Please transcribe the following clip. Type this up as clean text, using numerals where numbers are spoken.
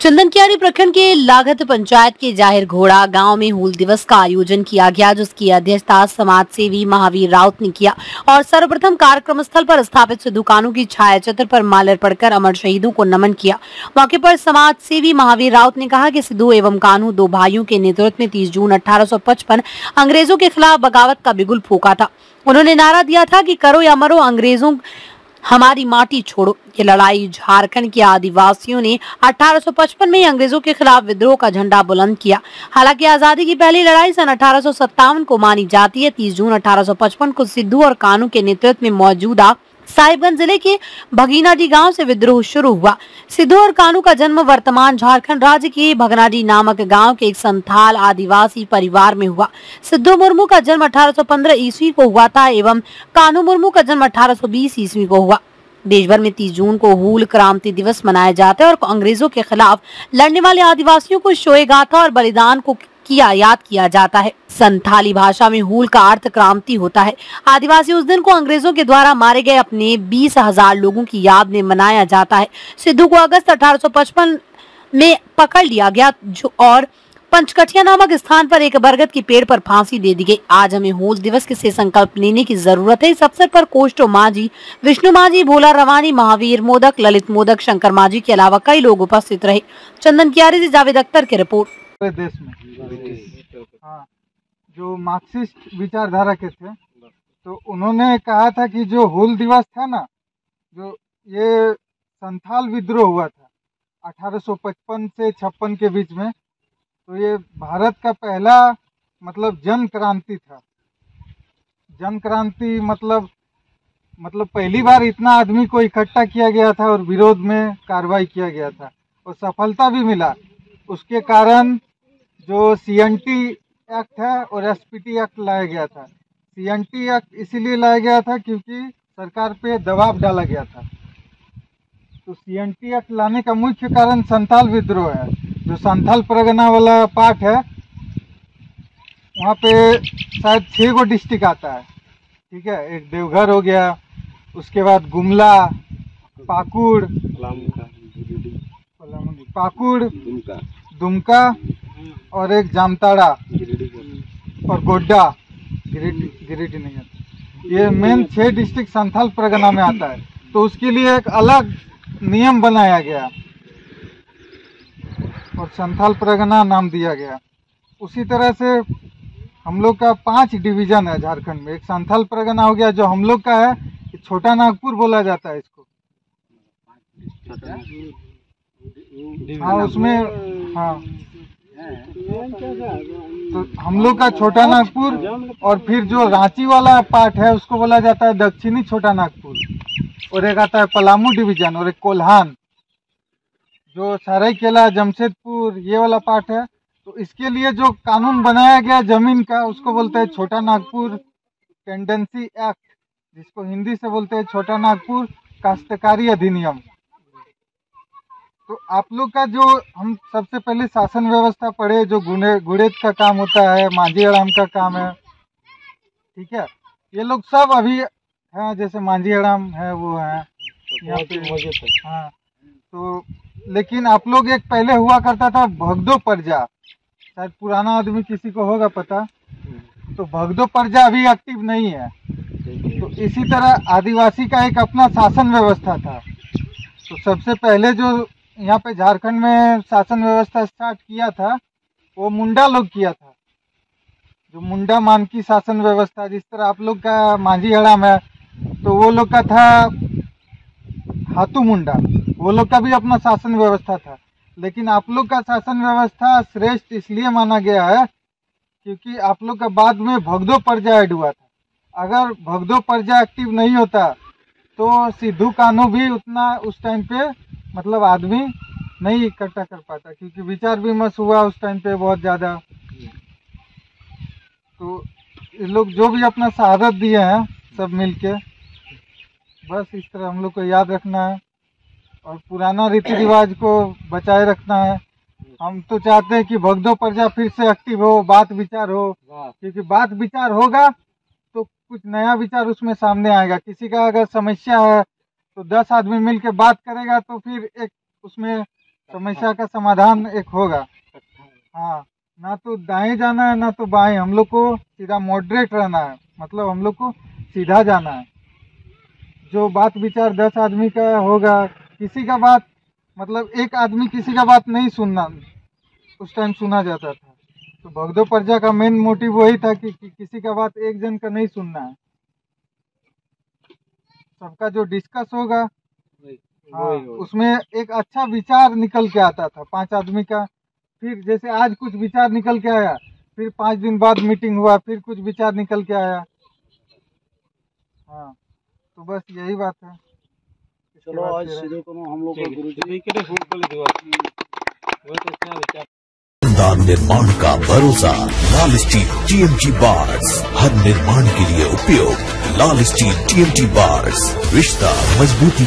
चंदनकियारी प्रखंड के लागत पंचायत के जाहिर घोड़ा गांव में हूल दिवस का आयोजन किया गया, जिसकी अध्यक्षता समाज सेवी महावीर राउत ने किया और सर्वप्रथम कार्यक्रम स्थल पर स्थापित सिद्धू कान्हू की छाया चित्र पर माल्यार्पण कर अमर शहीदों को नमन किया। मौके पर समाज सेवी महावीर राउत ने कहा कि सिद्धू एवं कान्हू दो भाइयों के नेतृत्व में 30 जून 1855 अंग्रेजों के खिलाफ बगावत का बिगुल फूंका था। उन्होंने नारा दिया था कि करो या मरो अंग्रेजों हमारी माटी छोड़ो। ये लड़ाई झारखंड के आदिवासियों ने 1855 में अंग्रेजों के खिलाफ विद्रोह का झंडा बुलंद किया। हालांकि आजादी की पहली लड़ाई सन 1857 को मानी जाती है। 30 जून 1855 को सिद्धू और कान्हू के नेतृत्व में मौजूदा साहिबगंज जिले के भगीनाडी गांव से विद्रोह शुरू हुआ। सिद्धू और कान्हू का जन्म वर्तमान झारखंड राज्य के भगनाडी नामक गांव के एक संथाल आदिवासी परिवार में हुआ। सिद्धू मुर्मू का जन्म 1815 ईस्वी को हुआ था एवं कान्हू मुर्मू का जन्म 1820 ईस्वी को हुआ। देश भर में 30 जून को हूल क्रांति दिवस मनाया जाता है और अंग्रेजों के खिलाफ लड़ने वाले आदिवासियों को शोए गाथा और बलिदान को याद किया जाता है। संथाली भाषा में हूल का अर्थ क्रांति होता है। आदिवासी उस दिन को अंग्रेजों के द्वारा मारे गए अपने 20,000 लोगों की याद में मनाया जाता है। सिद्धू को अगस्त 1855 में पकड़ लिया गया और पंचकठिया नामक स्थान पर एक बरगद के पेड़ पर फांसी दे दी गई। आज हमें हूल दिवस से संकल्प लेने की जरूरत है। इस अवसर पर कोष्टो माझी, विष्णु माझी, भोला रवानी, महावीर मोदक, ललित मोदक, शंकर माझी के अलावा कई लोग उपस्थित रहे। चंदनकियारी से जावेद अख्तर की रिपोर्ट। देश में हाँ, जो मार्क्सिस्ट विचारधारा के थे, तो उन्होंने कहा था कि जो हूल दिवस था ना, जो ये संथाल विद्रोह हुआ था 1855 से 56 के बीच में, तो ये भारत का पहला मतलब जन क्रांति था। जन क्रांति मतलब पहली बार इतना आदमी को इकट्ठा किया गया था और विरोध में कार्रवाई किया गया था और सफलता भी मिला। उसके कारण जो सीएनटी एक्ट है और एसपीटी एक्ट लाया गया था। सीएनटी एक्ट इसीलिए लाया गया था क्योंकि सरकार पे दबाव डाला गया था। तो सीएनटी एक्ट लाने का मुख्य कारण संथाल विद्रोह है। जो संथाल परगना वाला पार्ट है, वहाँ पे शायद 6 गो डिस्ट्रिक्ट आता है, ठीक है। एक देवघर हो गया, उसके बाद गुमला, पाकुड़, दुमका और एक जामताड़ा और गोड्डा, गिरिडीह नहीं आता। ये मेन 6 डिस्ट्रिक्ट संथाल परगना में आता है। तो उसके लिए एक अलग नियम बनाया गया और संथाल परगना नाम दिया गया। उसी तरह से हम लोग का 5 डिवीजन है झारखंड में। एक संथाल परगना हो गया जो हम लोग का है, छोटा नागपुर बोला जाता है इसको। हाँ, उसमें हाँ, तो हम लोग का छोटा नागपुर और फिर जो रांची वाला पार्ट है उसको बोला जाता है दक्षिणी छोटा नागपुर। और एक आता है पलामू डिवीजन और एक कोल्हान, जो सरायकेला, जमशेदपुर ये वाला पार्ट है। तो इसके लिए जो कानून बनाया गया जमीन का, उसको बोलते हैं छोटा नागपुर टेंडेंसी एक्ट, जिसको हिंदी से बोलते हैं छोटा नागपुर काश्तकारी अधिनियम। तो आप लोग का जो हम सबसे पहले शासन व्यवस्था पढ़े, जो गुणेत का काम होता है, मांझी हड़ाम का काम है, ठीक है। ये लोग सब अभी हैं, जैसे मांझी हड़ाम है वो है यहाँ पे। हाँ, तो लेकिन आप लोग एक पहले हुआ करता था भगदो परजा, शायद पुराना आदमी किसी को होगा पता। तो भगदो परजा अभी एक्टिव नहीं है। तो इसी तरह आदिवासी का एक अपना शासन व्यवस्था था। तो सबसे पहले जो यहाँ पे झारखंड में शासन व्यवस्था स्टार्ट किया था वो मुंडा लोग किया था। जो मुंडा मान की शासन व्यवस्था, जिस तरह आप लोग का मांझी हड़ाम है, तो वो लोग का था हाथू मुंडा, वो लोग का भी अपना शासन व्यवस्था था। लेकिन आप लोग का शासन व्यवस्था श्रेष्ठ इसलिए माना गया है क्योंकि आप लोग का बाद में भगदो परजा ऐड हुआ था। अगर भगदो परजा एक्टिव नहीं होता तो सिद्धू कान्हू भी उतना उस टाइम पे मतलब आदमी नहीं इकट्ठा कर पाता, क्योंकि विचार विमर्श हुआ उस टाइम पे बहुत ज़्यादा। तो ये लोग जो भी अपना शहादत दिए हैं सब मिलके, बस इस तरह हम लोग को याद रखना है और पुराना रीति रिवाज को बचाए रखना है। हम तो चाहते हैं कि भगदो परजा फिर से एक्टिव हो, बात विचार हो, क्योंकि बात विचार होगा तो कुछ नया विचार उसमें सामने आएगा। किसी का अगर समस्या है तो 10 आदमी मिलके बात करेगा तो फिर एक उसमें समस्या का समाधान एक होगा। हाँ, ना तो दाएं जाना है ना तो बाएं, हम लोग को सीधा मॉडरेट रहना है, मतलब हम लोग को सीधा जाना है। जो बात विचार 10 आदमी का होगा, किसी का बात मतलब एक आदमी किसी का बात नहीं सुनना, उस टाइम सुना जाता था। तो भगदो प्रजा का मेन मोटिव वही था कि किसी का बात एक जन का नहीं सुनना है, सबका जो डिस्कस होगा हाँ, उसमें एक अच्छा विचार निकल के आता था 5 आदमी का। फिर जैसे आज कुछ विचार निकल के आया, फिर 5 दिन बाद मीटिंग हुआ, फिर कुछ विचार निकल के आया। हाँ, तो बस यही बात है। चलो आज सीधे को हम लोग निर्माण का भरोसा लाल स्टील TMT बार्स, हर निर्माण के लिए उपयोग लाल स्टील TMT बार्स, रिश्ता मजबूती